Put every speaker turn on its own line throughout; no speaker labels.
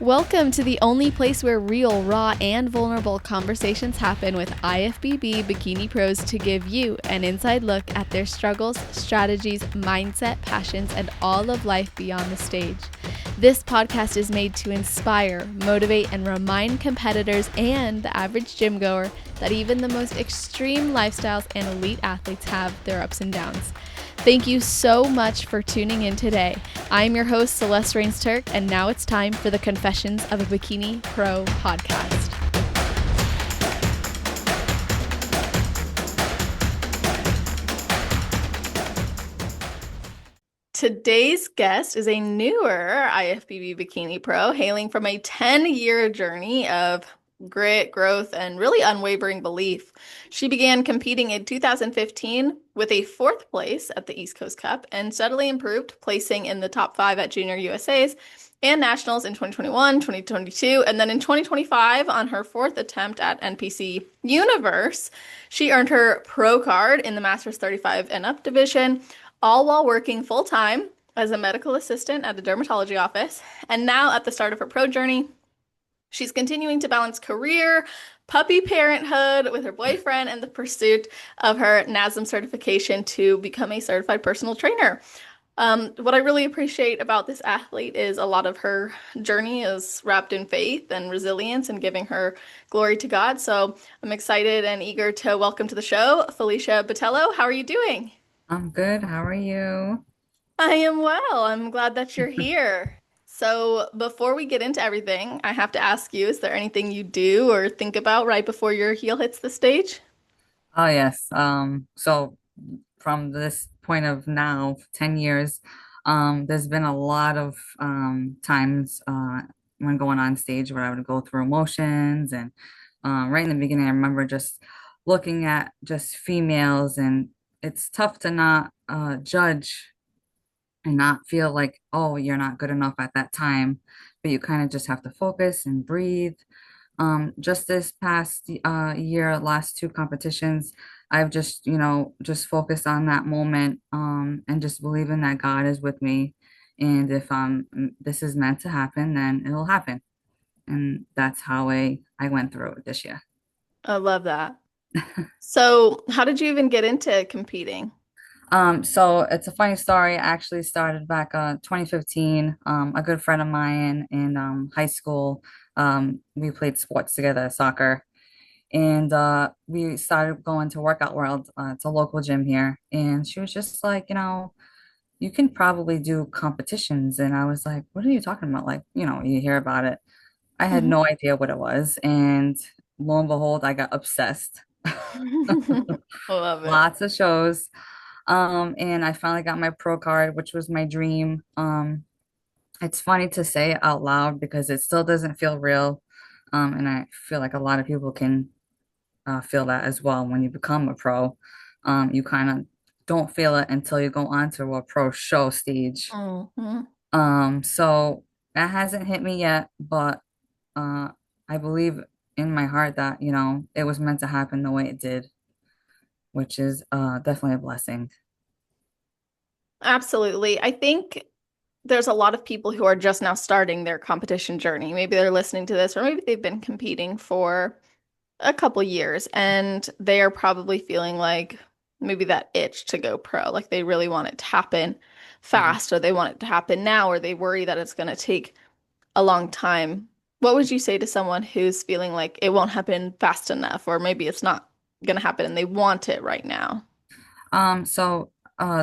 Welcome to the only place where real, raw, and vulnerable conversations happen with IFBB Bikini Pros to give you an inside look at their struggles, strategies, mindset, passions, and all of life beyond the stage. This podcast is made to inspire, motivate, and remind competitors and the average gym goer that even the most extreme lifestyles and elite athletes have their ups and downs. Thank you so much for tuning in today. I'm your host, Celeste Rains-Turk, and now it's time for the Confessions of a Bikini Pro podcast. Today's guest is a newer IFBB Bikini Pro, hailing from a 10-year journey of grit, growth, and really unwavering belief. She began competing in 2015 with a fourth place at the East Coast Cup and steadily improved, placing in the top 5 at Junior USA's and Nationals in 2021, 2022, and then in 2025, on her fourth attempt at NPC Universe, she earned her pro card in the Masters 35 and up division, all while working full-time as a medical assistant at a dermatology office. And now at the start of her pro journey, she's continuing to balance career, puppy parenthood with her boyfriend, and the pursuit of her NASM certification to become a certified personal trainer. What I really appreciate about this athlete is a lot of her journey is wrapped in faith and resilience and giving her glory to God. So I'm excited and eager to welcome to the show, Felicia Botelho. How are you doing?
I'm good. How are you?
I am well. I'm glad that you're here. So, before we get into everything, I have to ask you, is there anything you do or think about right before your heel hits the stage?
Oh yes. So from this point of now, 10 years, there's been a lot of times when going on stage where I would go through emotions and right in the beginning I remember just looking at just females, and it's tough to not judge and not feel like, oh, you're not good enough at that time, but you kind of just have to focus and breathe. Just this past year, last two competitions, I've just, just focused on that moment, and just believing that God is with me. And if this is meant to happen, then it'll happen. And that's how I went through it this year.
I love that. So, how did you even get into competing?
So it's a funny story. I actually started back 2015. A good friend of mine in high school, we played sports together, soccer, and we started going to Workout World. It's a local gym here, and she was just like, you can probably do competitions. And I was like, what are you talking about? Like, you hear about it. I had
Mhm.
no idea what it was, and lo and behold, I got obsessed.
Love it.
Lots of shows. And I finally got my pro card, which was my dream. It's funny to say it out loud because it still doesn't feel real. And I feel like a lot of people can feel that as well. When you become a pro, you kind of don't feel it until you go onto a pro show stage.
Mhm.
So that hasn't hit me yet, but uh, I believe in my heart that, it was meant to happen the way it did, which is definitely a blessing.
Absolutely. I think there's a lot of people who are just now starting their competition journey. Maybe they're listening to this, or maybe they've been competing for a couple years and they are probably feeling like maybe that itch to go pro, like they really want it to happen
Mhm.
fast or they want it to happen now or they worry that it's going to take a long time. What would you say to someone who's feeling like it won't happen fast enough or maybe it's not going to happen and they want it right now?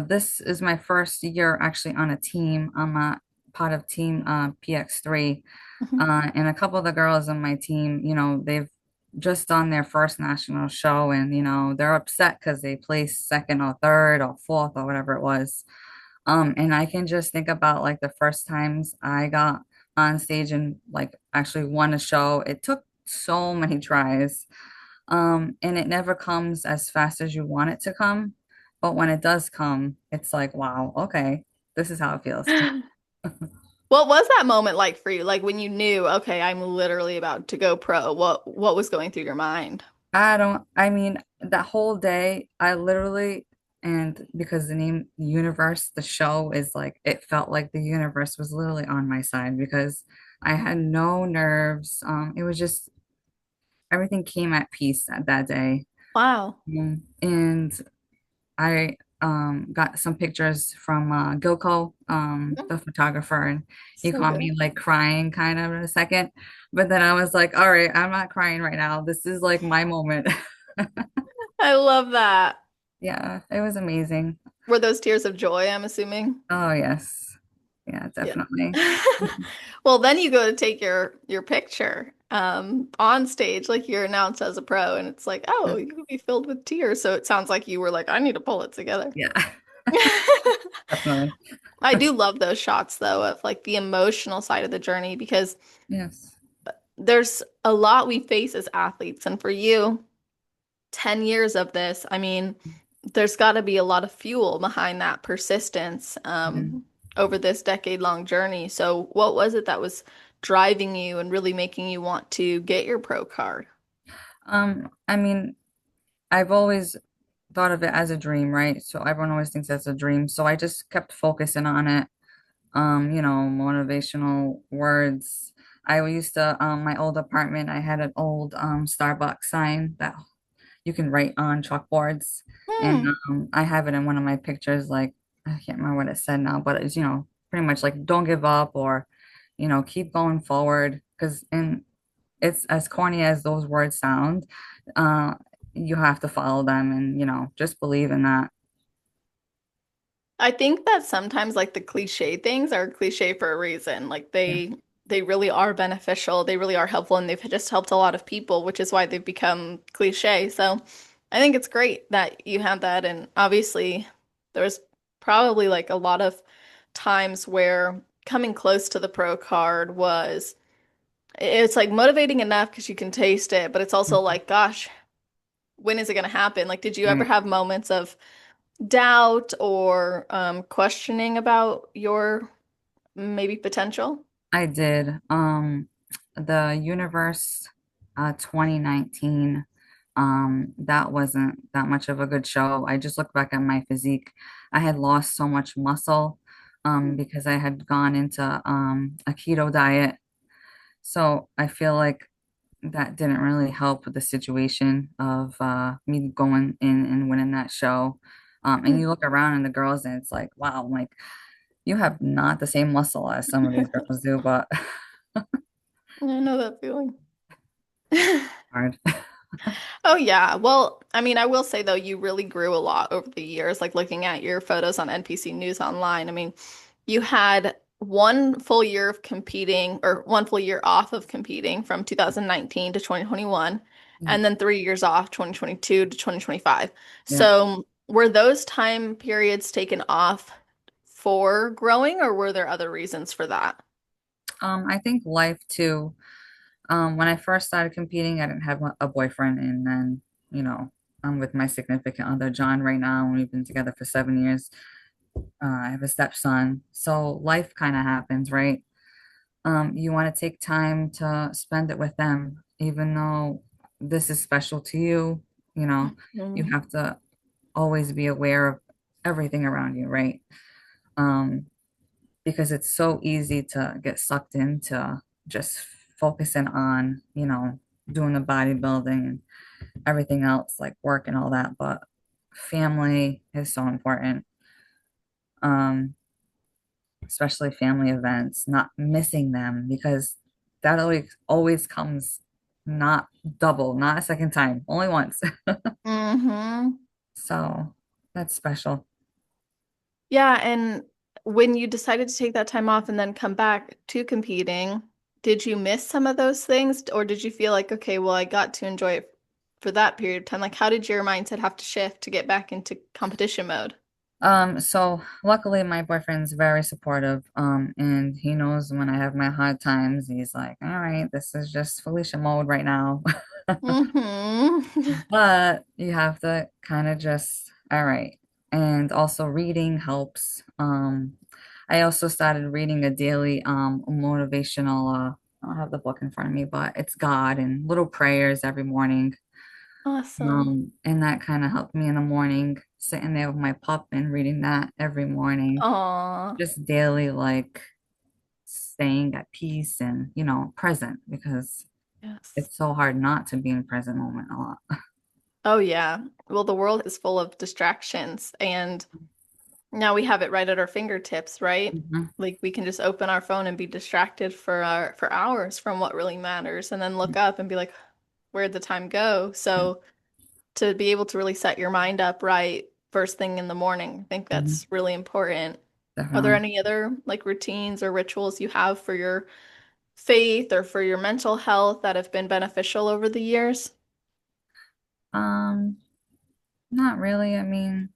This is my first year actually on a team. I'm a part of team PX3.
Mhm.
And a couple of the girls on my team, they've just done their first national show, and they're upset because they placed second or third or fourth or whatever it was. And I can just think about like the first times I got on stage and like actually won a show. It took so many tries. And it never comes as fast as you want it to come. But when it does come, it's like, wow, okay, this is how it feels.
What was that moment like for you? Like when you knew, okay, I'm literally about to go pro. What was going through your mind?
I mean, that whole day, I literally, and because the name Universe, the show is like, it felt like the universe was literally on my side because I had no nerves. It was just everything came at peace that day.
Wow.
And I got some pictures from Gilco,
Mhm.
the photographer, and he
So
caught
good.
me like crying kind of in a second. But then I was like, all right, I'm not crying right now. This is like my moment.
I love that.
Yeah, it was amazing.
Were those tears of joy, I'm assuming?
Oh, yes. Yeah,
Yeah.
definitely.
Well, then you go to take your picture on stage, like you're announced as a pro, and it's like, oh, you could be filled with tears. So it sounds like you were like, I need to pull it together.
Yeah, definitely.
I do love those shots though of like the emotional side of the journey because
Yes.
there's a lot we face as athletes. And for you, 10 years of this, I mean, there's got to be a lot of fuel behind that persistence
Mhm.
over this decade-long journey. So, what was it that was driving you and really making you want to get your pro card?
I mean, I've always thought of it as a dream, right? So everyone always thinks that's a dream. So I just kept focusing on it. Motivational words. I used to, my old apartment, I had an old Starbucks sign that you can write on chalkboards. And
Hmm.
I have it in one of my pictures, like, I can't remember what it said now, but it's, pretty much like, don't give up or, keep going forward. Because in it's as corny as those words sound, uh, you have to follow them and, just believe in that.
I think that sometimes like the cliche things are cliche for a reason. Like
Yeah.
they really are beneficial, they really are helpful, and they've just helped a lot of people, which is why they've become cliche. So I think it's great that you have that. And obviously there's probably like a lot of times where coming close to the pro card was it's like motivating enough because you can taste it, but it's also
Mhm.
like, gosh, when is it going to happen? Like, did you ever
Right.
have moments of doubt or questioning about your maybe potential?
I did. The Universe 2019, that wasn't that much of a good show. I just look back at my physique. I had lost so much muscle because I had gone into a keto diet. So I feel like that didn't really help with the situation of me going in and winning that show. And you look around and the girls, and it's like, wow, like you have not the same muscle as some of these girls do, but
I know that feeling.
hard.
Oh yeah. Well, I mean, I will say though, you really grew a lot over the years, like looking at your photos on NPC News Online. I mean, you had one full year of competing or one full year off of competing from 2019 to 2021,
Yeah,
and then 3 years off, 2022 to 2025.
yeah.
So, were those time periods taken off for growing, or were there other reasons for that?
I think life too. When I first started competing, I didn't have a boyfriend, and then, I'm with my significant other, John, right now, and we've been together for 7 years. I have a stepson, so life kind of happens, right? You want to take time to spend it with them, even though this is special to you, you know, you
Mhm.
have to always be aware of everything around you, right? Um, because it's so easy to get sucked into just focusing on, doing the bodybuilding and everything else, like work and all that. But family is so important, um, especially family events, not missing them because that always comes not double, not a second time, only once.
Hmm.
So that's special.
Yeah, and when you decided to take that time off and then come back to competing, did you miss some of those things, or did you feel like, okay, well, I got to enjoy it for that period of time? Like, how did your mindset have to shift to get back into competition mode?
So luckily my boyfriend's very supportive, and he knows when I have my hard times, he's like, all right, this is just Felicia mode right now.
Hmm.
But you have to kind of just, all right. And also reading helps. I also started reading a daily motivational I don't have the book in front of me, but it's God and little prayers every morning.
Awesome.
And that kind of helped me in the morning, sitting there with my pup and reading that every morning,
Aw.
just daily, like staying at peace and, present because
Yes.
it's so hard not to be in present moment a lot.
Oh, yeah. Well, the world is full of distractions, and now we have it right at our fingertips, right?
Mhm.
Like we can just open our phone and be distracted for hours from what really matters, and then look up and be like, where'd the time go? So to be able to really set your mind up right first thing in the morning, I think
Mhm.
that's really important. Are there
Definitely.
any other like routines or rituals you have for your faith or for your mental health that have been beneficial over the years?
Um, Not really. I mean,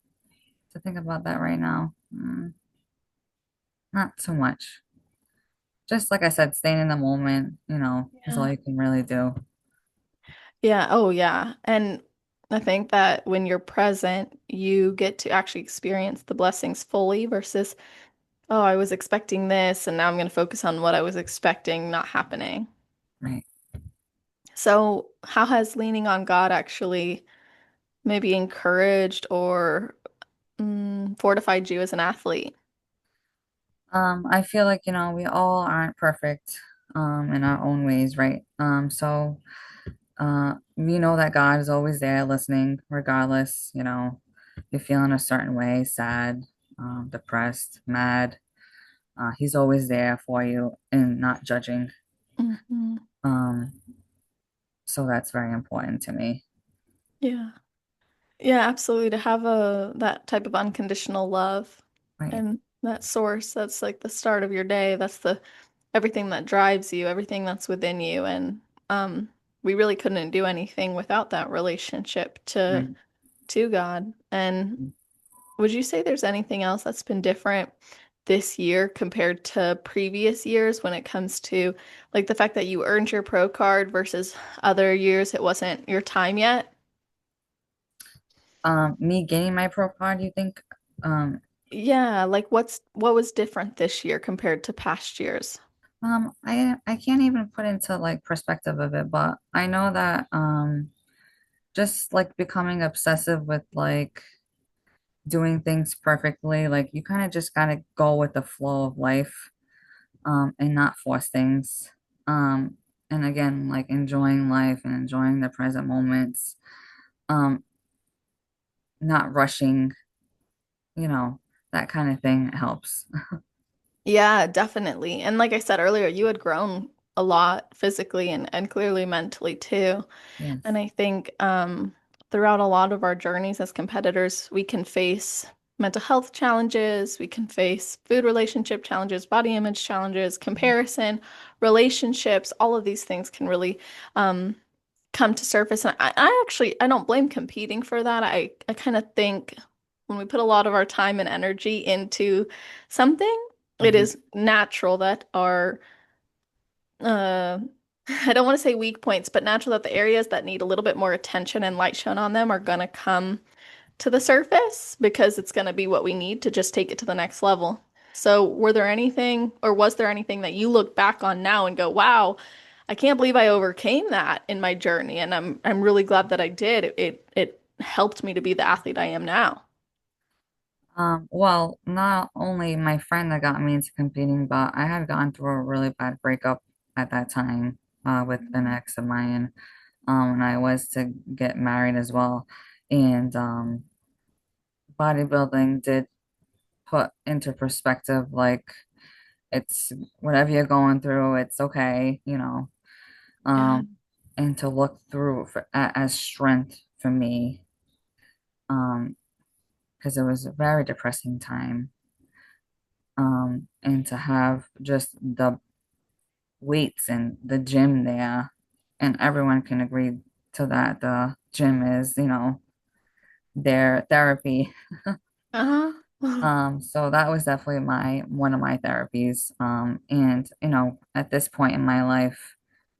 to think about that right now, not so much. Just like I said, staying in the moment, is all
Yeah.
you can really do.
Yeah. Oh, yeah. And I think that when you're present, you get to actually experience the blessings fully versus, oh, I was expecting this, and now I'm going to focus on what I was expecting not happening.
Right.
So, how has leaning on God actually maybe encouraged or fortified you as an athlete?
I feel like, we all aren't perfect, in our own ways, right? So, we know that God is always there listening, regardless, you're feeling a certain way, sad, depressed, mad. He's always there for you and not judging.
Hmm.
Um, so that's very important to me.
Yeah. Yeah, absolutely. To have a that type of unconditional love
Right.
and that source, that's like the start of your day. That's the everything that drives you, everything that's within you. And we really couldn't do anything without that relationship
Right.
to God. And would you say there's anything else that's been different this year compared to previous years when it comes to like the fact that you earned your pro card versus other years it wasn't your time yet?
Me gaining my pro card, you think? Um,
Yeah, like what was different this year compared to past years?
I can't even put into like perspective of it, but I know that just like becoming obsessive with like doing things perfectly, like you kind of just gotta go with the flow of life, and not force things. Um, and again, like enjoying life and enjoying the present moments, um, not rushing, you know, that kind of thing helps.
Yeah, definitely. And like I said earlier, you had grown a lot physically and clearly mentally too. And
Yes.
I think throughout a lot of our journeys as competitors, we can face mental health challenges, we can face food relationship challenges, body image challenges, comparison, relationships, all of these things can really um, come to surface. And I actually I don't blame competing for that. I kind of think when we put a lot of our time and energy into something, it
Mhm.
is natural that our uh I don't want to say weak points, but natural that the areas that need a little bit more attention and light shown on them are gonna come to the surface because it's gonna be what we need to just take it to the next level. So, were there anything or was there anything that you look back on now and go, "Wow, I can't believe I overcame that in my journey, and I'm really glad that I did. It helped me to be the athlete I am now."
Well, not only my friend that got me into competing, but I had gone through a really bad breakup at that time, with an ex of mine, and I was to get married as well. And bodybuilding did put into perspective, like, it's whatever you're going through, it's okay,
Yeah.
um, and to look through as strength for me, because it was a very depressing time, and to have just the weights and the gym there, and everyone can agree to that. The gym is, their therapy.
Uh-huh.
So that was definitely my one of my therapies. And at this point in my life,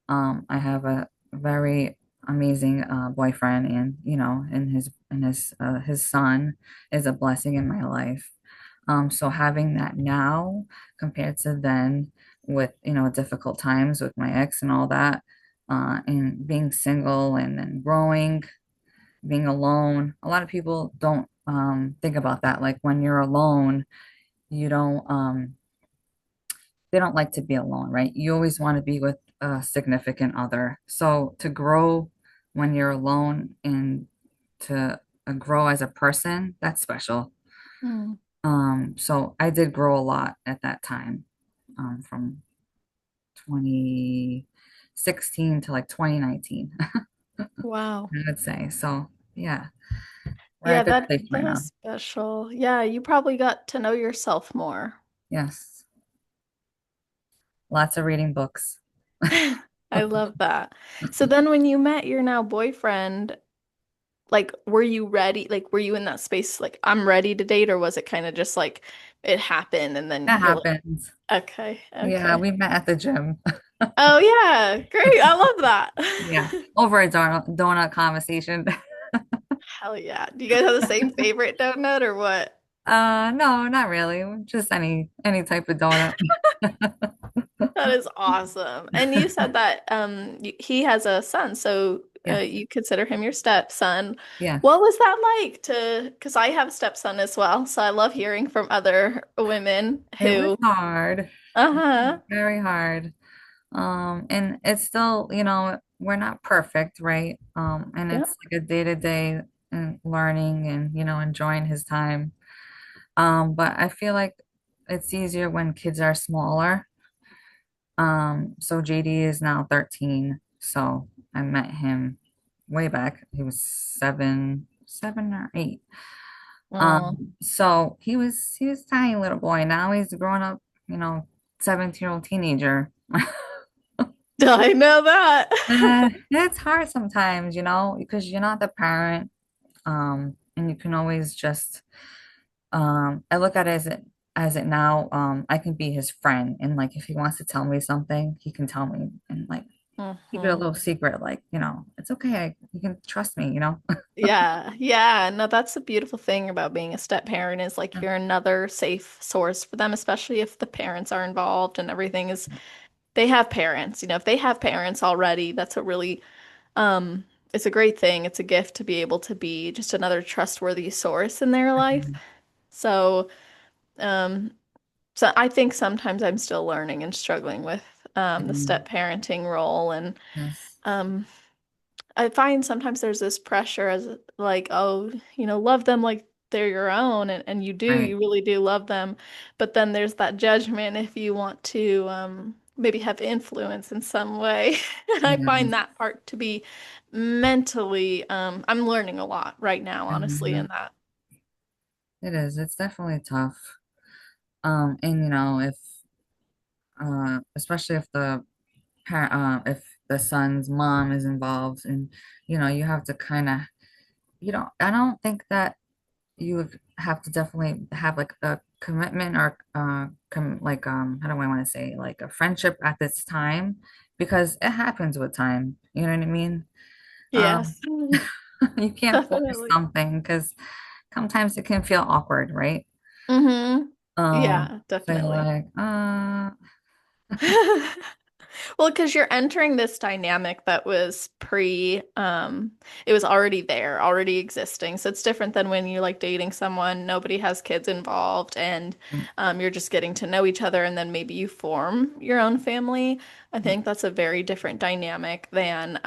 I have a very amazing boyfriend, and his son is a blessing in my life. So having that now compared to then, with difficult times with my ex and all that, and being single and then growing, being alone. A lot of people don't think about that. Like when you're alone, you don't they don't like to be alone, right? You always want to be with a significant other. So to grow when you're alone and to grow as a person, that's special.
Mm.
So I did grow a lot at that time, from 2016 to like 2019, I
Wow.
would say. So yeah, we're at
Yeah,
a good
that
place right
that
now.
is special. Yeah, you probably got to know yourself more.
Yes, lots of reading books.
I love that. So then when you met your now boyfriend, like were you ready? Like were you in that space like I'm ready to date or was it kind of just like it happened and then
That
you're like,
happens.
okay,
Yeah,
okay.
we met at the gym.
Oh yeah, great. I love
Yeah,
that.
over a donut conversation.
Hell yeah. Do you guys have the same favorite donut or what?
No, not really. Just any type of donut.
That is awesome. And you said that he has a son, so
Yes,
you consider him your stepson.
yes.
What was that like to, because I have a stepson as well, so I love hearing from other women
It was
who,
hard.
uh-huh.
Very hard. And it's still, we're not perfect, right? And
Yeah.
it's like a day-to-day and learning and, enjoying his time. But I feel like it's easier when kids are smaller. So JD is now 13. So I met him way back. He was 7 or 8.
Oh,
So he was a tiny little boy. Now he's a grown up, 17-year-old teenager.
I know that.
It's hard sometimes, because you're not the parent. And you can always just I look at it as it now, I can be his friend and like if he wants to tell me something, he can tell me and like keep it a
Hmm.
little secret, like, it's okay. You can trust me.
Yeah, yeah. No, that's the beautiful thing about being a step parent is like
Yeah.
you're another safe source for them, especially if the parents are involved and everything is they have parents. If they have parents already, that's a really it's a great thing. It's a gift to be able to be just another trustworthy source in their life.
Mhm.
So, um, so I think sometimes I'm still learning and struggling with the
Mhm.
step parenting role and
Yes.
um I find sometimes there's this pressure as like, oh, love them like they're your own and
Right.
you really do love them. But then there's that judgment if you want to maybe have influence in some way. And I find
Yes.
that part to be mentally, I'm learning a lot right now, honestly, in
Mhm.
that.
It is. It's definitely tough. And if especially if the son's mom is involved, and you have to kind of, I don't think that you would have to definitely have like a commitment or like, how do I want to say, like a friendship at this time, because it happens with time. You know what I mean? Um,
Yes,
you can't force
definitely.
something because sometimes it can feel awkward, right?
Mm-hmm. Yeah,
So you're
definitely.
like,
Well, because you're entering this dynamic that was it was already there, already existing. So it's different than when you're like dating someone, nobody has kids involved, and
mm,
you're just getting to know each other, and then maybe you form your own family. I
mm,
think that's a very different dynamic than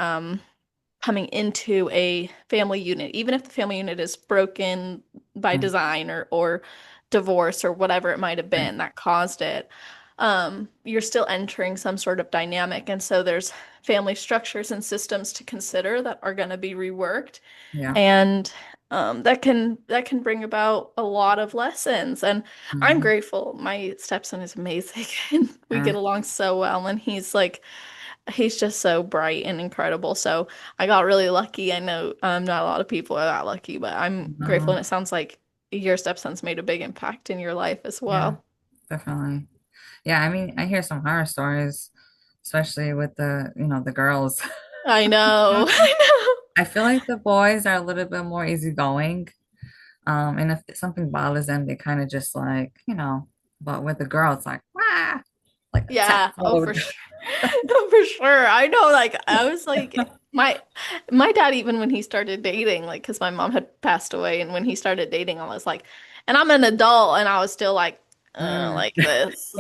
coming into a family unit, even if the family unit is broken by
mm,
design or divorce or whatever it might have
right.
been that caused it. You're still entering some sort of dynamic, and so there's family structures and systems to consider that are going to be reworked,
Yeah.
and that can bring about a lot of lessons. And I'm
Hmm.
grateful. My stepson is amazing, and we get
Yeah.
along so well, and he's just so bright and incredible. So I got really lucky. I know not a lot of people are that lucky, but I'm grateful.
No.
And it sounds like your stepson's made a big impact in your life as
Yeah,
well.
definitely. Yeah, I mean, I hear some horror stories, especially with the girls.
I know. I
I feel like the boys are a little bit more easygoing. And if something bothers them, they kind of just like, but with the girls, like, like attack
Yeah, oh for
mode.
sure. No, for sure. I know, like I was like my dad even when he started dating, like because my mom had passed away and when he started dating, I was like, and I'm an adult and I was still like
Mm.
like this.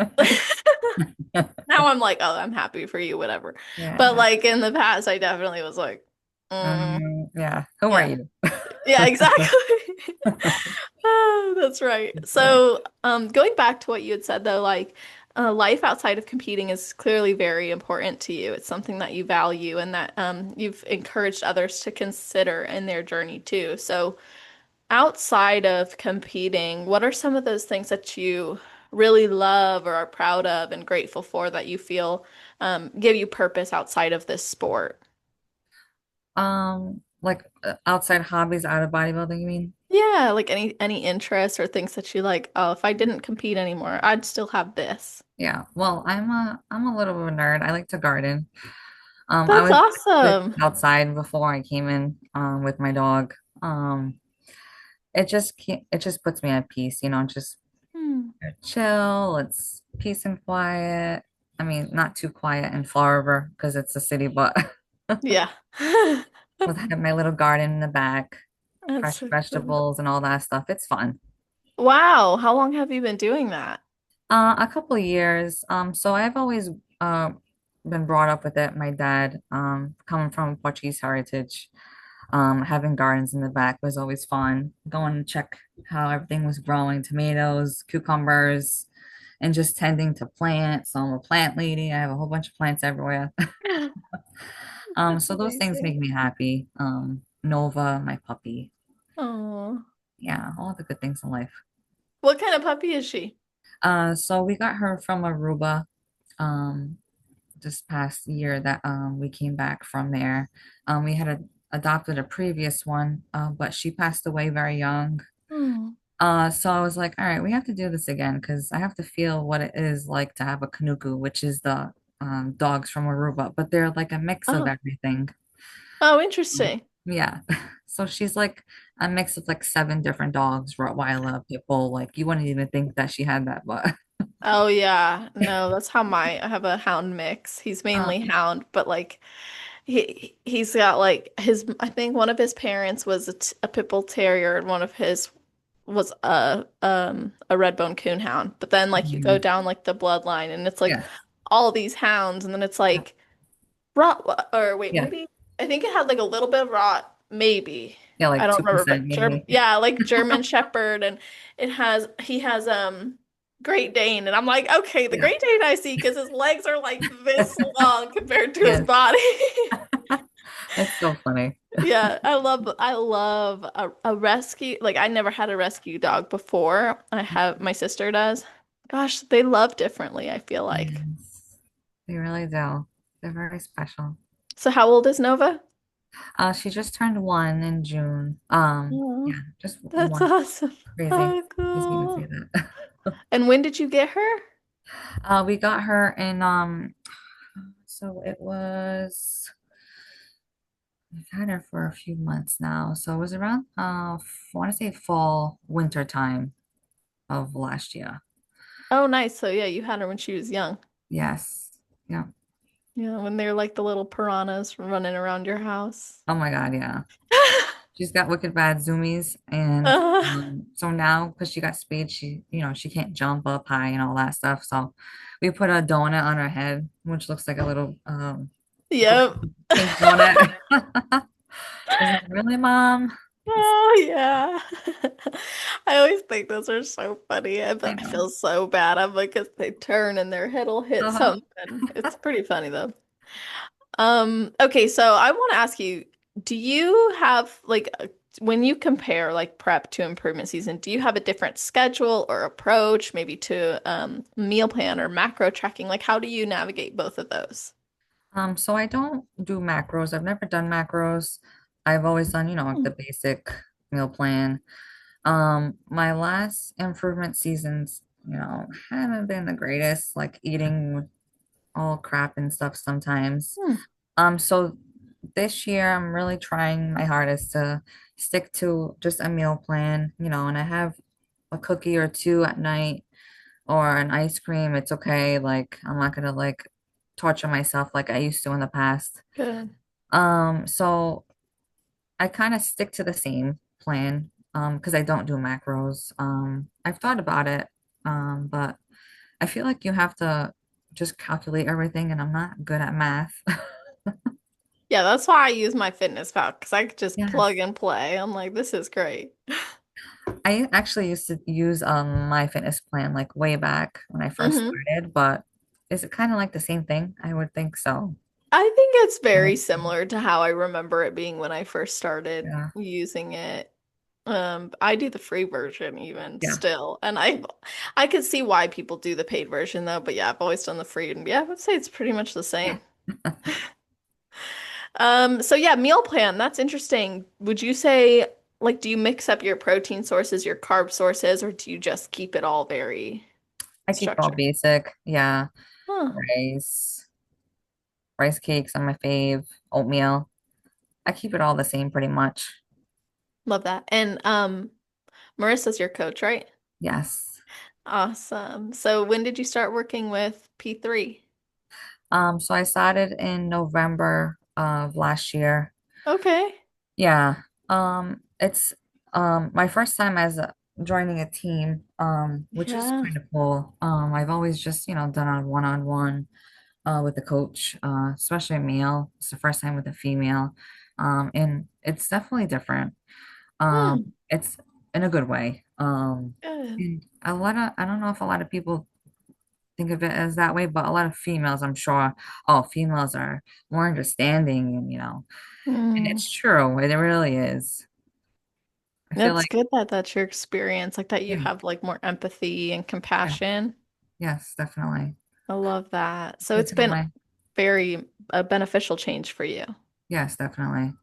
now I'm like, oh, I'm happy for you, whatever. But
Yeah.
like in the past, I definitely was like,
Yeah. Who are
yeah,
you?
yeah, exactly. Oh, that's right.
Yeah.
So, going back to what you had said though, like life outside of competing is clearly very important to you. It's something that you value and that you've encouraged others to consider in their journey too. So, outside of competing, what are some of those things that you really love or are proud of and grateful for that you feel give you purpose outside of this sport?
Like outside hobbies out of bodybuilding, you mean?
Yeah, like any interests or things that you like, oh, if I didn't compete anymore, I'd still have this.
Yeah. Well, I'm a little of a nerd. I like to garden. I
That's
was
awesome.
outside before I came in with my dog. It just puts me at peace, just
Hmm.
chill. It's peace and quiet. I mean, not too quiet in Fall River because it's a city, but
Yeah.
with my little garden in the back,
That's
fresh
so cool.
vegetables and all that stuff. It's fun.
Wow, how long have you been doing that?
A couple of years. So I've always uh been brought up with it. My dad, coming from Portuguese heritage, having gardens in the back was always fun. Going to check how everything was growing, tomatoes, cucumbers, and just tending to plants. So I'm a plant lady. I have a whole bunch of plants everywhere.
That's
So those things
amazing.
make me happy. Nova, my puppy.
Oh.
Yeah, all the good things in life.
What kind of puppy is she?
So we got her from Aruba. Um, this past year that we came back from there. We had adopted a previous one, but she passed away very young.
Oh.
So I was like, all right, we have to do this again because I have to feel what it is like to have a Kanuku, which is the dogs from Aruba, but they're like a mix of
Oh.
everything.
Oh, interesting.
Yeah. So she's like a mix of like seven different dogs, Rottweiler, Pit Bull. Like you wouldn't even think that she had that, but
Oh yeah. No, that's how I have a hound mix. He's
uh,
mainly hound, but like he's got like his I think one of his parents was a pit bull terrier and one of his was a red bone coon hound. But then like you go
mm,
down like the bloodline and it's like
yes,
all these hounds and then it's like rot or wait,
yeah,
maybe I think it had like a little bit of rot, maybe.
yeah,
I
like
don't remember,
2%
but
maybe.
yeah, like German Shepherd and he has Great Dane and I'm like, okay, the
Yeah.
Great Dane I see because his legs are like this long compared to his
Yes.
body.
It's so funny.
Yeah, I love a rescue. Like I never had a rescue dog before. I have my sister does. Gosh, they love differently, I feel like.
Yes. They really do. They're very special.
So how old is Nova?
She just turned one in June.
Oh,
Yeah, just
that's
one.
awesome.
Crazy.
Oh,
Crazy to even
cool.
say that.
And when did you get her?
We got her in so it was we've had her for a few months now. So it was around I want to say fall, winter time of last year.
Oh, nice. So yeah, you had her when she was young.
Yes. Yeah.
Yeah, when they're like the little piranhas running around your house.
Oh my God, yeah. She's got wicked bad zoomies, and
Uh,
so now because she got spayed, she can't jump up high and all that stuff. So we put a donut on her head, which looks like a little
yep.
pink donut. She's like, "Really, Mom?"
Oh yeah. I always think those are so funny.
I
I
know.
feel so bad. I'm like, 'cause they turn and their head will hit
Uh-huh.
something. It's pretty funny though. Okay, so I want to ask you, do you have like when you compare like prep to improvement season, do you have a different schedule or approach, maybe to meal plan or macro tracking? Like how do you navigate both of those?
So I don't do macros. I've never done macros. I've always done, like
Hmm,
the basic meal plan. My last improvement seasons, haven't been the greatest, like eating all crap and stuff sometimes.
hmm,
So this year I'm really trying my hardest to stick to just a meal plan, and I have a cookie or two at night or an ice cream. It's okay. Like I'm not gonna like torture myself like I used to in the past.
good.
So I kind of stick to the same plan because I don't do macros. I've thought about it, but I feel like you have to just calculate everything, and I'm not good at math.
Yeah, that's why I use my fitness pal because I could just plug
Yes.
and play. I'm like, this is great.
I actually used to use my fitness plan like way back when I first
Hmm.
started, but is it kind of like the same thing? I would think so.
I think it's
Yeah.
very similar to how I remember it being when I first started
Yeah.
using it. I do the free version even
Yeah.
still, and I could see why people do the paid version though. But yeah, I've always done the free, and yeah, I would say it's pretty much the
Yeah.
same. So yeah, meal plan, that's interesting. Would you say like do you mix up your protein sources, your carb sources, or do you just keep it all very
I keep it all
structured?
basic. Yeah.
Huh,
Rice, rice cakes are my fave, oatmeal. I keep it all the same pretty much.
love that. And Marissa's your coach, right?
Yes.
Awesome. So when did you start working with P3?
So I started in November of last year.
Okay.
Yeah. It's my first time as joining a team, which is
Yeah.
kind of cool. I've always just, done a one-on-one with the coach, especially a male. It's the first time with a female. And it's definitely different.
Hmm.
It's in a good way.
Good.
And I don't know if a lot of people think of it as that way, but a lot of females, I'm sure, oh, females are more understanding and, and
Hmm.
it's true. It really is. I feel
That's
like,
good that that's your experience, like that you
yeah,
have like more empathy and
yeah,
compassion.
yes, definitely.
I love that. So it's
Taking
been
away.
very a beneficial change for you.
Yes, definitely.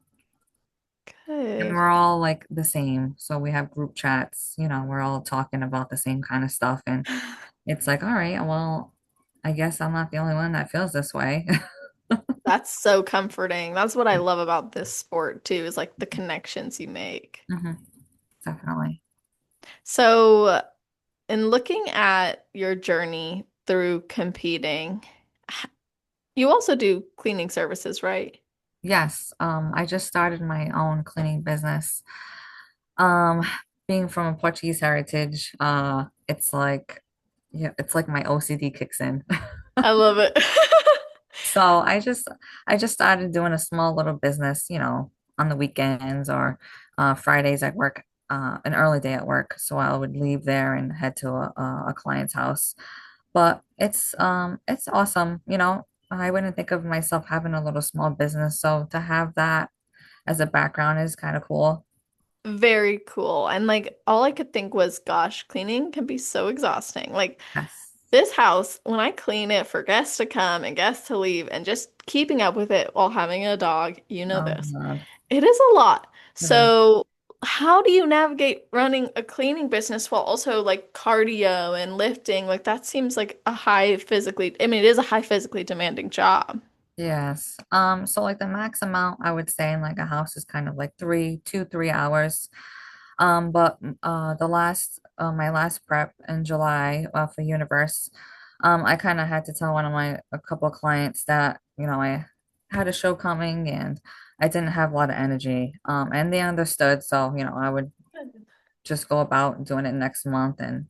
And
Good.
we're all like the same. So we have group chats, we're all talking about the same kind of stuff. And it's like, all right, well, I guess I'm not the only one that feels this way.
That's so comforting. That's what I love about this sport too, is like the connections you make.
Hmm. Definitely.
So, in looking at your journey through competing, you also do cleaning services, right?
Yes, I just started my own cleaning business. Um, Being from a Portuguese heritage, it's like my OCD kicks in.
I love it.
So I just started doing a small little business, on the weekends or Fridays at work, an early day at work. So I would leave there and head to a client's house. But it's awesome, I wouldn't think of myself having a little small business. So to have that as a background is kind of cool.
Very cool. And like all I could think was, gosh, cleaning can be so exhausting. Like
Yes.
this house, when I clean it for guests to come and guests to leave and just keeping up with it while having a dog, you know
Oh
this.
God,
It is a lot.
it is.
So, how do you navigate running a cleaning business while also like cardio and lifting? Like that seems like a high physically, I mean, it is a high physically demanding job.
Yes. So like the max amount I would say in like a house is kind of like 3 hours. But the last my last prep in July for Universe, I kind of had to tell a couple of clients that, I had a show coming and I didn't have a lot of energy. And they understood, so, I would just go about doing it next month and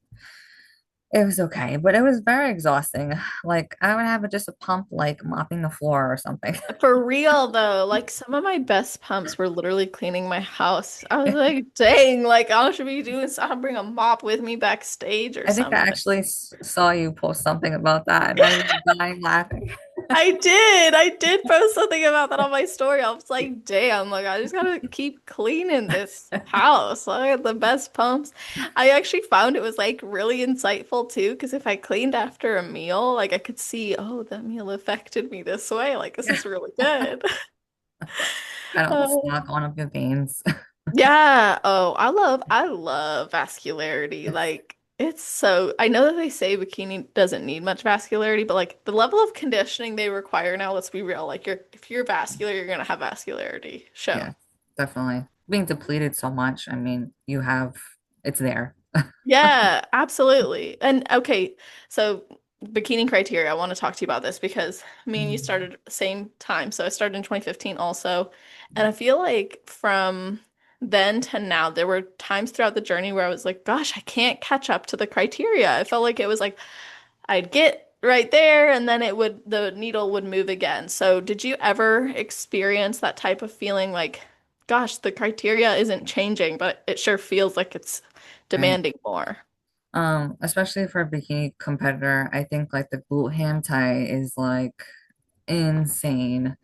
it was okay, but it was very exhausting. Like I would have just a pump like mopping the floor or something.
For real though, like some of my best pumps were literally cleaning my house. I was like, dang, like I should be doing, I'll bring a mop with me backstage or
I think I
something.
actually saw you post something about that and I was dying laughing.
I did. I did post something about that on my story. I was like, damn, like I just gotta keep cleaning this house. I had the best pumps. I actually found it was like really insightful too, because if I cleaned after a meal, like I could see, oh, that meal affected me this way. Like this
Yeah,
is really good.
got all the
Uh,
snot going up your veins.
yeah. Oh, I love vascularity. Like it's so I know that they say bikini doesn't need much vascularity, but like the level of conditioning they require now, let's be real, like if you're vascular, you're gonna have vascularity show.
Yeah, definitely. Being depleted so much, I mean, it's there.
Yeah, absolutely. And okay, so bikini criteria, I want to talk to you about this because me and you
Mm.
started at the same time. So I started in 2015 also. And I feel like from then to now, there were times throughout the journey where I was like, gosh, I can't catch up to the criteria. I felt like it was like I'd get right there, and then the needle would move again. So did you ever experience that type of feeling like, gosh, the criteria isn't changing, but it sure feels like it's
Right.
demanding more?
Especially for a bikini competitor, I think like the glute ham tie is like insane.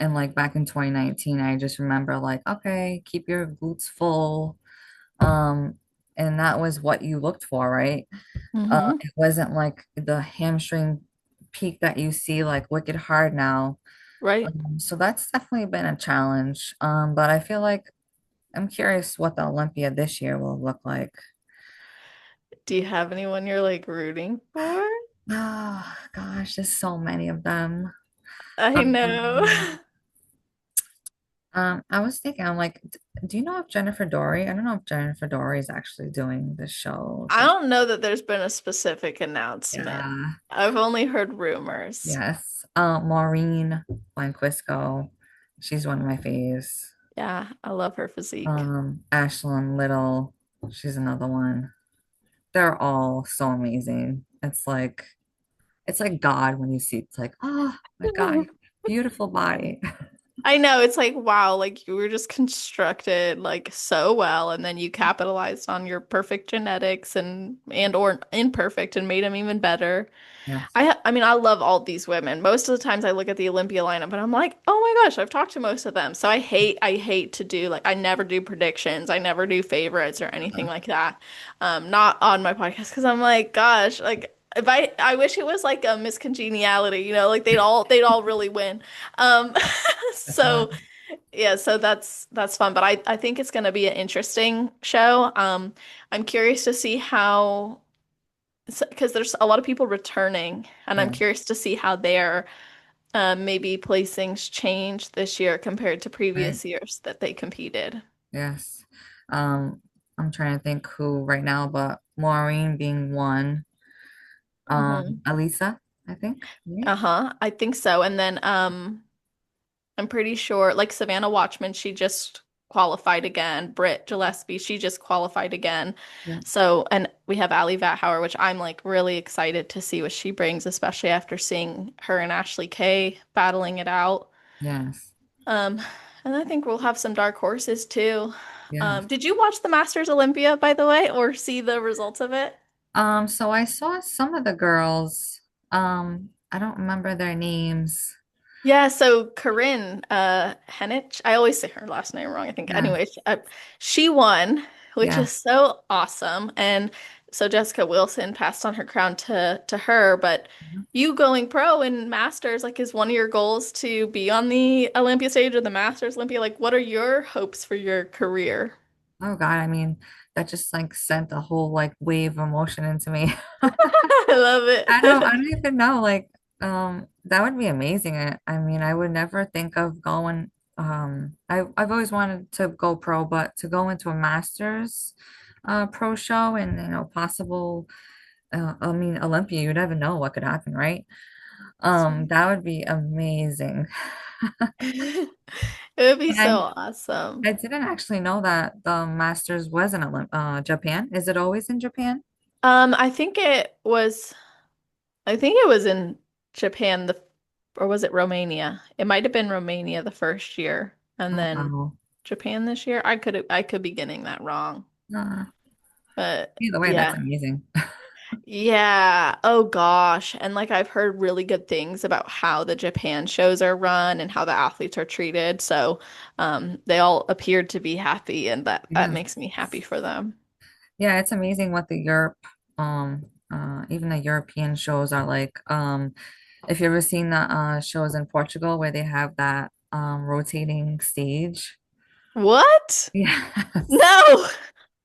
And like back in 2019, I just remember like, okay, keep your glutes full. Um, and that was what you looked for, right?
Hmm.
It wasn't like the hamstring peak that you see like wicked hard now.
Right.
So that's definitely been a challenge. But I feel like I'm curious what the Olympia this year will look like.
Do you have anyone you're like rooting for?
Oh gosh, there's so many of them.
I know.
Um, I was thinking, I'm like, do you know if Jennifer Dory? I don't know if Jennifer Dory is actually doing the show
I
this.
don't know that there's been a specific announcement.
Yeah,
I've only heard rumors.
yes. Maureen Blanquisco, she's one of my faves.
Yeah, I love her physique.
Ashlyn Little, she's another one. They're all so amazing. It's like God when you see it's like, oh my God, beautiful body.
I know it's like wow, like you were just constructed like so well, and then you capitalized on your perfect genetics and or imperfect and made them even better.
Yes,
I mean, I love all these women. Most of the times I look at the Olympia lineup and I'm like, oh my gosh, I've talked to most of them. So I hate to do like I never do predictions. I never do favorites or anything like that. Not on my podcast because I'm like, gosh, like if I wish it was like a Miss Congeniality, like they'd all really win. Um, so
definitely.
yeah, so that's fun. But I think it's gonna be an interesting show. I'm curious to see how because there's a lot of people returning, and I'm
Yeah,
curious to see how their maybe placings change this year compared to
right.
previous years that they competed.
Yes. Um, I'm trying to think who right now, but Maureen being one.
Hmm.
Alisa, I think, right?
Uh-huh. I think so. And then I'm pretty sure like Savannah Watchman, she just qualified again. Britt Gillespie, she just qualified again.
Yeah.
So, and we have Ali Vathauer, which I'm like really excited to see what she brings, especially after seeing her and Ashley Kay battling it out.
Yes.
Um, and I think we'll have some dark horses too.
Yes.
Did you watch the Masters Olympia, by the way, or see the results of it?
So I saw some of the girls. I don't remember their names.
Yeah, so Corinne Henich, I always say her last name wrong, I think.
Yeah.
Anyway, she won, which
Yeah.
is so awesome. And so Jessica Wilson passed on her crown to her, but you going pro in Masters, like, is one of your goals to be on the Olympia stage or the Masters Olympia? Like, what are your hopes for your career?
Oh God, I mean, that just like sent a whole like wave of emotion into me.
I love
I
it.
don't even know. Like, that would be amazing. I mean, I would never think of going, I've always wanted to go pro, but to go into a master's pro show and possible I mean Olympia, you never know what could happen, right? That would be amazing.
It would be
And
so awesome.
I didn't actually know that the masters was in Japan. Is it always in Japan?
I think it was in Japan or was it Romania? It might have been Romania the first year and
Oh
then
wow.
Japan this year. I could be getting that wrong.
Uh,
But
Either way, that's
yeah.
amazing.
Yeah. Oh gosh. And like I've heard really good things about how the Japan shows are run and how the athletes are treated. So they all appeared to be happy and that
Yeah.
makes me happy for them.
Yeah, it's amazing what the even the European shows are like. If you ever seen the shows in Portugal where they have that rotating stage.
What?
Yes.
No.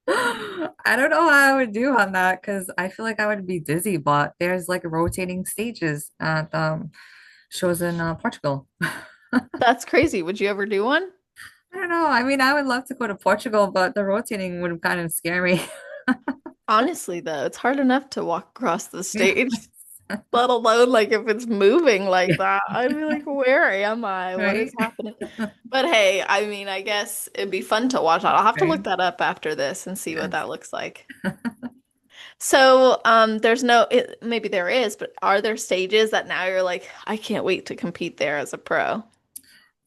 I don't know how I would do on that because I feel like I would be dizzy, but there's like rotating stages at shows in Portugal.
That's crazy. Would you ever do one?
I don't know. I mean, I would love to go to Portugal, but the rotating would kind of scare me.
Honestly, though, it's hard enough to walk across the
Yeah.
stage, let alone like if it's moving like that. I'd be like, where am I? What is
Right?
happening? But hey, I mean, I guess it'd be fun to watch that. I'll have to look
Right.
that up after this and see what
Yes.
that looks like. So, there's no, maybe there is, but are there stages that now you're like, I can't wait to compete there as a pro?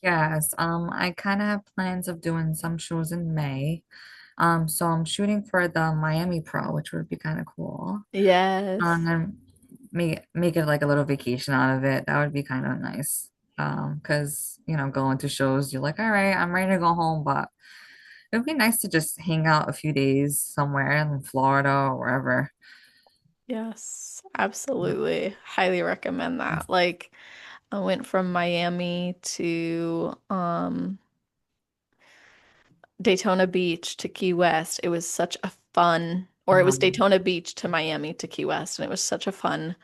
Yes, I kind of have plans of doing some shows in May. So I'm shooting for the Miami Pro, which would be kind of cool.
Yes.
And make it like a little vacation out of it. That would be kind of nice. Because going to shows, you're like, all right, I'm ready to go home, but it would be nice to just hang out a few days somewhere in Florida or wherever.
Yes, absolutely. Highly recommend that. Like, I went from Miami to Daytona Beach to Key West. It was such a fun, or it was
Um,
Daytona Beach to Miami to Key West, and it was such a fun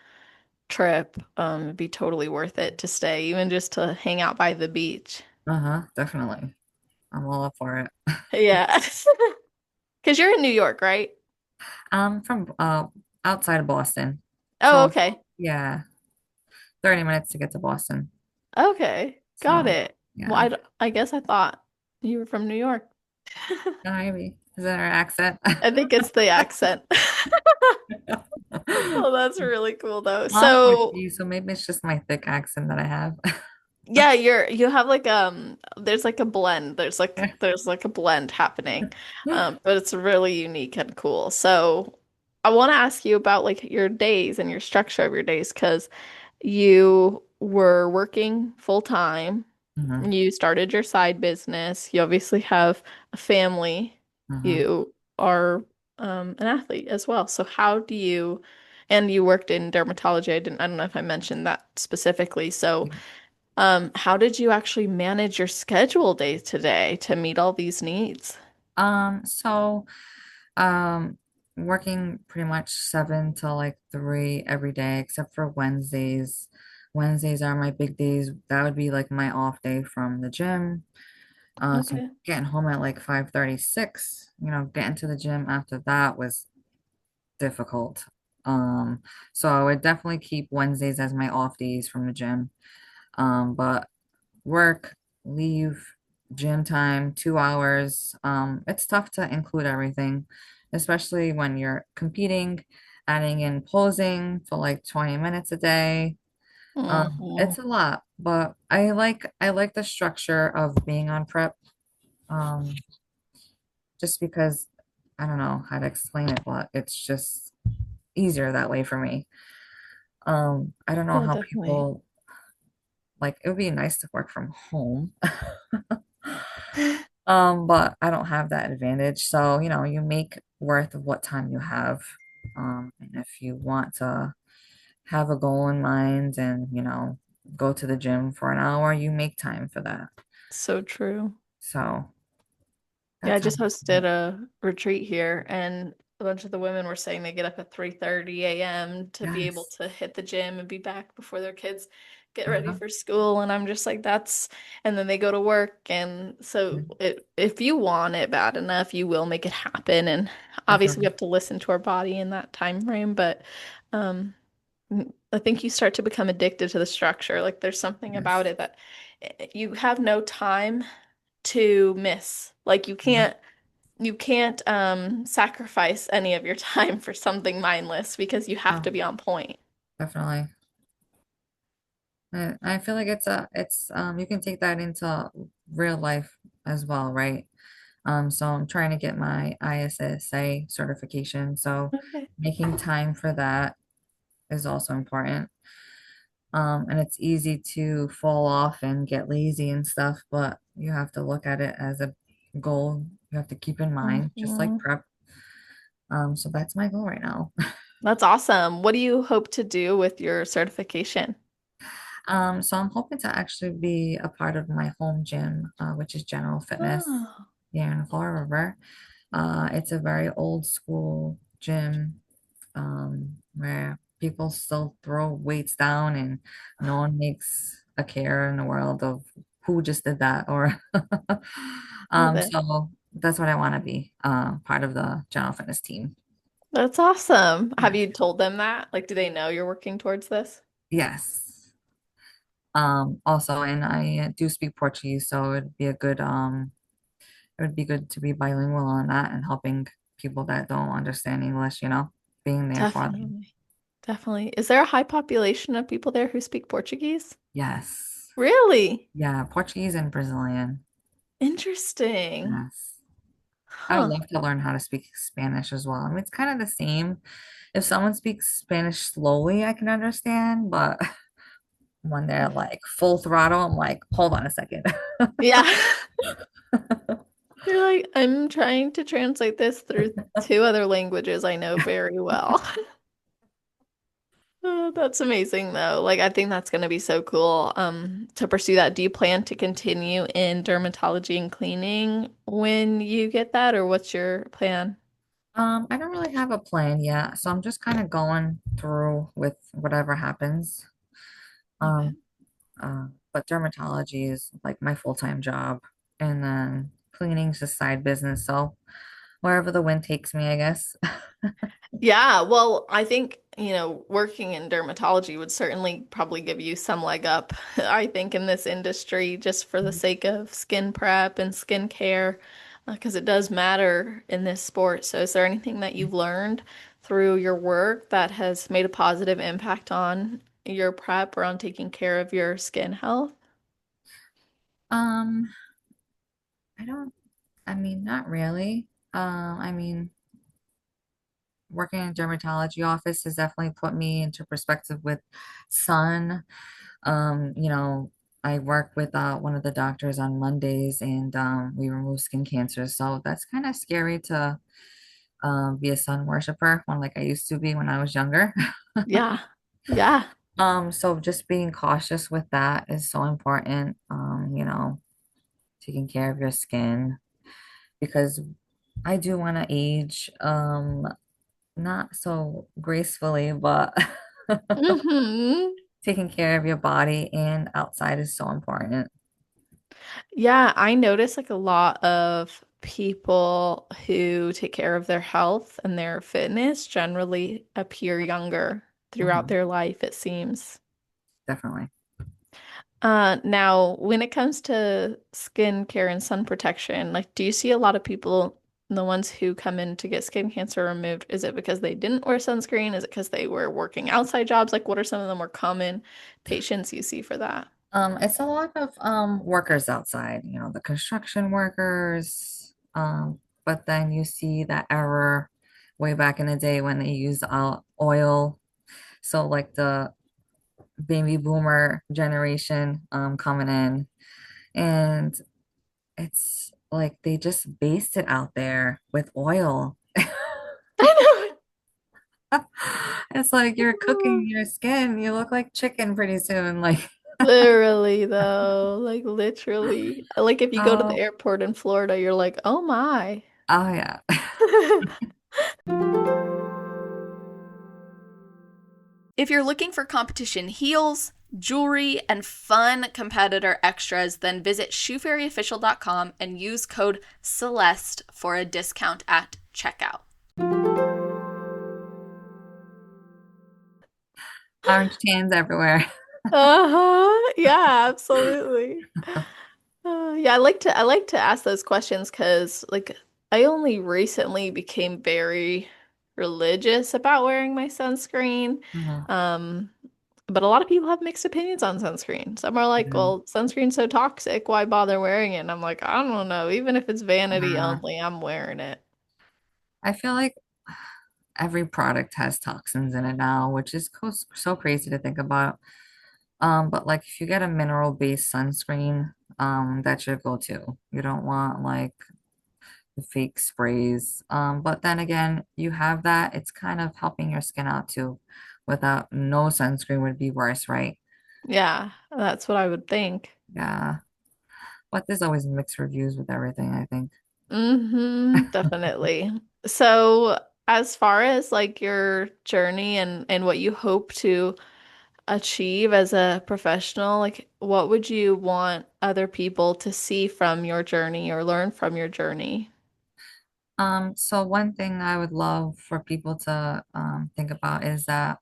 trip. It'd be totally worth it to stay, even just to hang out by the beach.
definitely. I'm all up for it.
Yeah. Because you're in New York, right?
I'm from outside of Boston.
Oh,
So
okay.
yeah, 30 minutes to get to Boston.
Okay. Got
So
it. Well,
yeah.
I guess I thought you were from New York.
No, maybe. Is that our accent?
I think it's the accent. Oh, that's really cool though.
I'm
So,
Portuguese, so maybe it's just my thick accent that I have.
yeah, you have like there's like a blend. There's like a blend happening. But it's really unique and cool. So, I want to ask you about like your days and your structure of your days because you were working full time.
hmm
You started your side business. You obviously have a family.
hmm
You are an athlete as well. So how do you, and you worked in dermatology. I don't know if I mentioned that specifically. So how did you actually manage your schedule day to day to meet all these needs?
So um working pretty much 7 to like 3 every day except for Wednesdays. Wednesdays are my big days. That would be like my off day from the gym. So
Okay.
getting home at like 5:36, getting to the gym after that was difficult. Um, so I would definitely keep Wednesdays as my off days from the gym. But work, leave, gym time, 2 hours. It's tough to include everything, especially when you're competing, adding in posing for like 20 minutes a day.
Hmm.
It's a lot, but I like the structure of being on prep. Um, just because I don't know how to explain it, but it's just easier that way for me. I don't know
Yeah,
how
definitely.
people like it would be nice to work from home. But I don't have that advantage. So, you make worth of what time you have. And if you want to have a goal in mind and, go to the gym for an hour, you make time for that.
So true.
So
Yeah, I
that's how.
just hosted a retreat here, and a bunch of the women were saying they get up at 3:30 a.m. to be able
Yes.
to hit the gym and be back before their kids get ready
Uh-huh.
for school. And I'm just like, and then they go to work. And so if you want it bad enough, you will make it happen. And obviously, we
Definitely.
have to listen to our body in that time frame. But um, I think you start to become addicted to the structure. Like there's something about
Yes.
it that you have no time to miss. Like
Mhm.
you can't sacrifice any of your time for something mindless because you have
Oh,
to be on point.
definitely. I feel like you can take that into real life as well, right? So I'm trying to get my ISSA certification. So
Okay.
making time for that is also important. And it's easy to fall off and get lazy and stuff, but you have to look at it as a goal you have to keep in mind, just like
Mhm.
prep. So that's my goal right now.
That's awesome. What do you hope to do with your certification?
So I'm hoping to actually be a part of my home gym, which is General Fitness
Oh,
here in Fall River. It's a very old school gym where people still throw weights down and no one makes a care in the world of who just did that or
love it.
so that's what I want to be, part of the General Fitness team.
That's awesome. Have
Yeah.
you told them that? Like, do they know you're working towards this?
Yes. Also, and I do speak Portuguese, so it would be good to be bilingual on that and helping people that don't understand English. being there for them.
Definitely. Definitely. Is there a high population of people there who speak Portuguese?
Yes.
Really?
Yeah, Portuguese and Brazilian.
Interesting.
Yes. I would
Huh.
love to learn how to speak Spanish as well. I mean, it's kind of the same. If someone speaks Spanish slowly, I can understand, but when they're like full throttle, I'm like, hold on a second.
Yeah. You're like, I'm trying to translate this through two other languages I know very well. Oh, that's amazing though. Like I think that's going to be so cool to pursue that. Do you plan to continue in dermatology and cleaning when you get that, or what's your plan?
I don't really have a plan yet, so I'm just kind of going through with whatever happens.
Okay.
Um, but dermatology is like my full-time job, and then cleaning's a side business. So wherever the wind takes me, I guess.
Yeah, well, I think, working in dermatology would certainly probably give you some leg up, I think, in this industry, just for the sake of skin prep and skin care, because it does matter in this sport. So, is there anything that you've learned through your work that has made a positive impact on your prep or on taking care of your skin health?
Um, I don't, I mean, not really. I mean, working in a dermatology office has definitely put me into perspective with sun. You know, I work with one of the doctors on Mondays and we remove skin cancers. So that's kind of scary to be a sun worshiper when like I used to be when I was younger.
Yeah. Yeah.
So just being cautious with that is so important. Taking care of your skin because I do want to age not so gracefully, but
hmm
taking care of your body and outside is so important.
Yeah, I notice like a lot of people who take care of their health and their fitness generally appear younger throughout
Mhm,
their life, it seems.
definitely.
Now, when it comes to skincare and sun protection, like, do you see a lot of people, the ones who come in to get skin cancer removed, is it because they didn't wear sunscreen? Is it because they were working outside jobs? Like, what are some of the more common patients you see for that?
It's a lot of workers outside, the construction workers. But then you see that error way back in the day when they used oil. So like the baby boomer generation coming in, and it's like they just based it out there with oil.
I
It's like you're
know.
cooking your skin. You look like chicken pretty soon. Like,
Literally, though, like literally. Like if you go to the
oh,
airport in Florida, you're like, oh my.
oh yeah.
If you're looking for competition heels, jewelry, and fun competitor extras, then visit shoefairyofficial.com and use code Celeste for a discount at checkout.
Orange tans everywhere.
Uh-huh. Yeah, absolutely. Yeah, I like to ask those questions because like I only recently became very religious about wearing my sunscreen.
Mhm.
Um, but a lot of people have mixed opinions on sunscreen. Some are like,
Yeah.
well, sunscreen's so toxic, why bother wearing it? And I'm like, I don't know. Even if it's vanity
Uh,
only, I'm wearing it.
I feel like every product has toxins in it now, which is so crazy to think about. But like if you get a mineral-based sunscreen, that's your go-to. You don't want like the fake sprays. But then again, you have that, it's kind of helping your skin out too. Without no sunscreen would be worse, right?
Yeah, that's what I would think.
Yeah. But there's always mixed reviews with everything, I think.
Definitely. So, as far as like your journey and what you hope to achieve as a professional, like what would you want other people to see from your journey or learn from your journey?
So one thing I would love for people to think about is that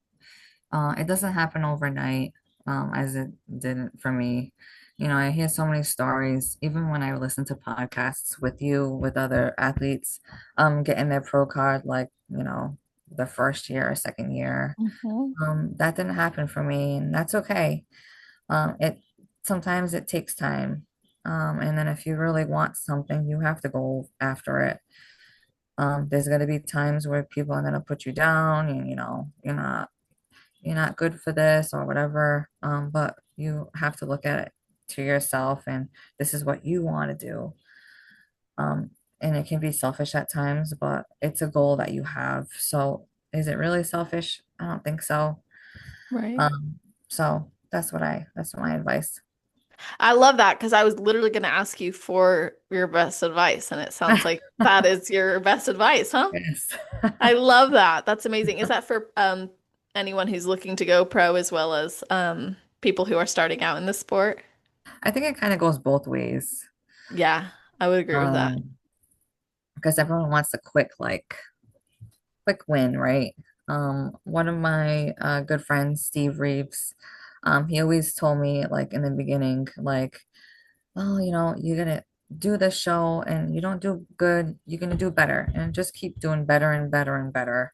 it doesn't happen overnight, as it didn't for me. I hear so many stories, even when I listen to podcasts with you, with other athletes, getting their pro card, like, the first year or second year.
Mhm.
That didn't happen for me, and that's okay. It sometimes it takes time. And then if you really want something, you have to go after it. There's gonna be times where people are gonna put you down and you're not good for this or whatever. But you have to look at it to yourself and this is what you want to do. Um, and it can be selfish at times, but it's a goal that you have. So is it really selfish? I don't think so.
Right.
Um, so that's my advice.
I love that because I was literally going to ask you for your best advice, and it sounds like that is your best advice, huh?
Yes.
I love that. That's amazing. Is that for anyone who's looking to go pro as well as people who are starting out in the sport?
I think it kind of goes both ways.
Yeah, I would agree with that.
Um, because everyone wants a quick win, right? One of my good friends, Steve Reeves, he always told me like in the beginning, like, oh, you're gonna do this show and you don't do good, you're gonna do better and just keep doing better and better and better.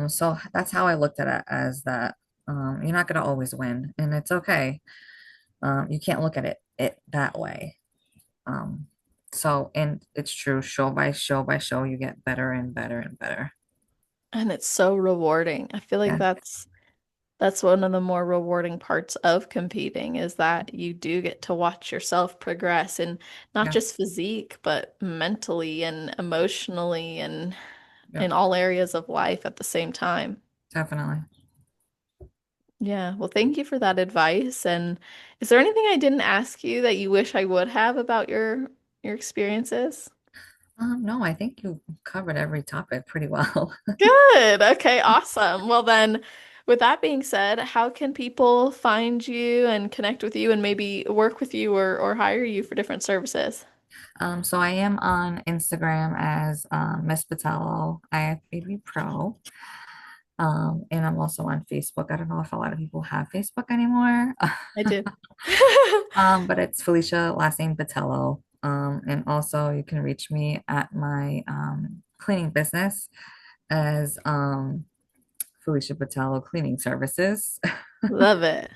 So that's how I looked at it as that you're not gonna always win and it's okay. You can't look at it that way. Um, and it's true, show by show by show, you get better and better and better.
And it's so rewarding. I feel like
Yeah,
that's one of the more rewarding parts of competing is that you do get to watch yourself progress and not
yeah,
just physique, but mentally and emotionally and
yeah,
in all areas of life at the same time.
definitely.
Yeah, well, thank you for that advice. And is there anything I didn't ask you that you wish I would have about your experiences?
No, I think you covered every topic pretty well.
Good. Okay, awesome. Well, then, with that being said, how can people find you and connect with you and maybe work with you or hire you for different services?
So I am on Instagram as Miss Botelho, IFBB Pro. And I'm also on Facebook. I don't know if a lot of people have Facebook anymore.
I do.
But it's Felicia, last name Botelho. And also you can reach me at my cleaning business as Felicia Botelho Cleaning Services.
Love it.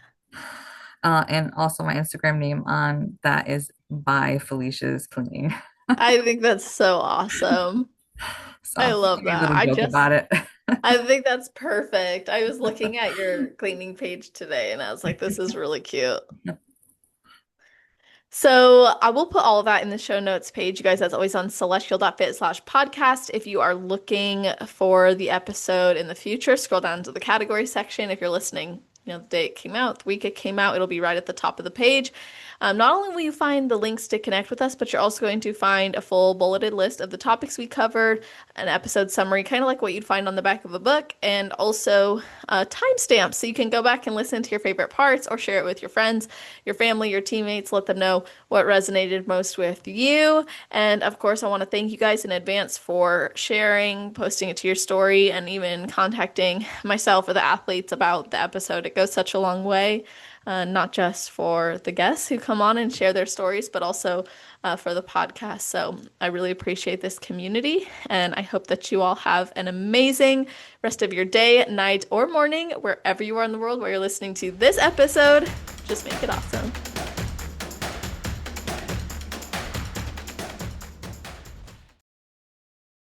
And also my Instagram name on that is by Felicia's Cleaning.
I think that's so awesome. I
So
love
a
that.
little joke about it.
I think that's perfect. I was looking at your cleaning page today and I was like, this is really cute. So I will put all of that in the show notes page, you guys, as always on celestial.fit/podcast. If you are looking for the episode in the future, scroll down to the category section. If you're listening, the day it came out, the week it came out, it'll be right at the top of the page. Not only will you find the links to connect with us, but you're also going to find a full bulleted list of the topics we covered, an episode summary, kind of like what you'd find on the back of a book, and also timestamps so you can go back and listen to your favorite parts or share it with your friends, your family, your teammates, let them know what resonated most with you. And of course, I want to thank you guys in advance for sharing, posting it to your story, and even contacting myself or the athletes about the episode. It goes such a long way, not just for the guests who come on and share their stories, but also for the podcast. So I really appreciate this community, and I hope that you all have an amazing rest of your day, night, or morning, wherever you are in the world where you're listening to this episode. Just make it awesome.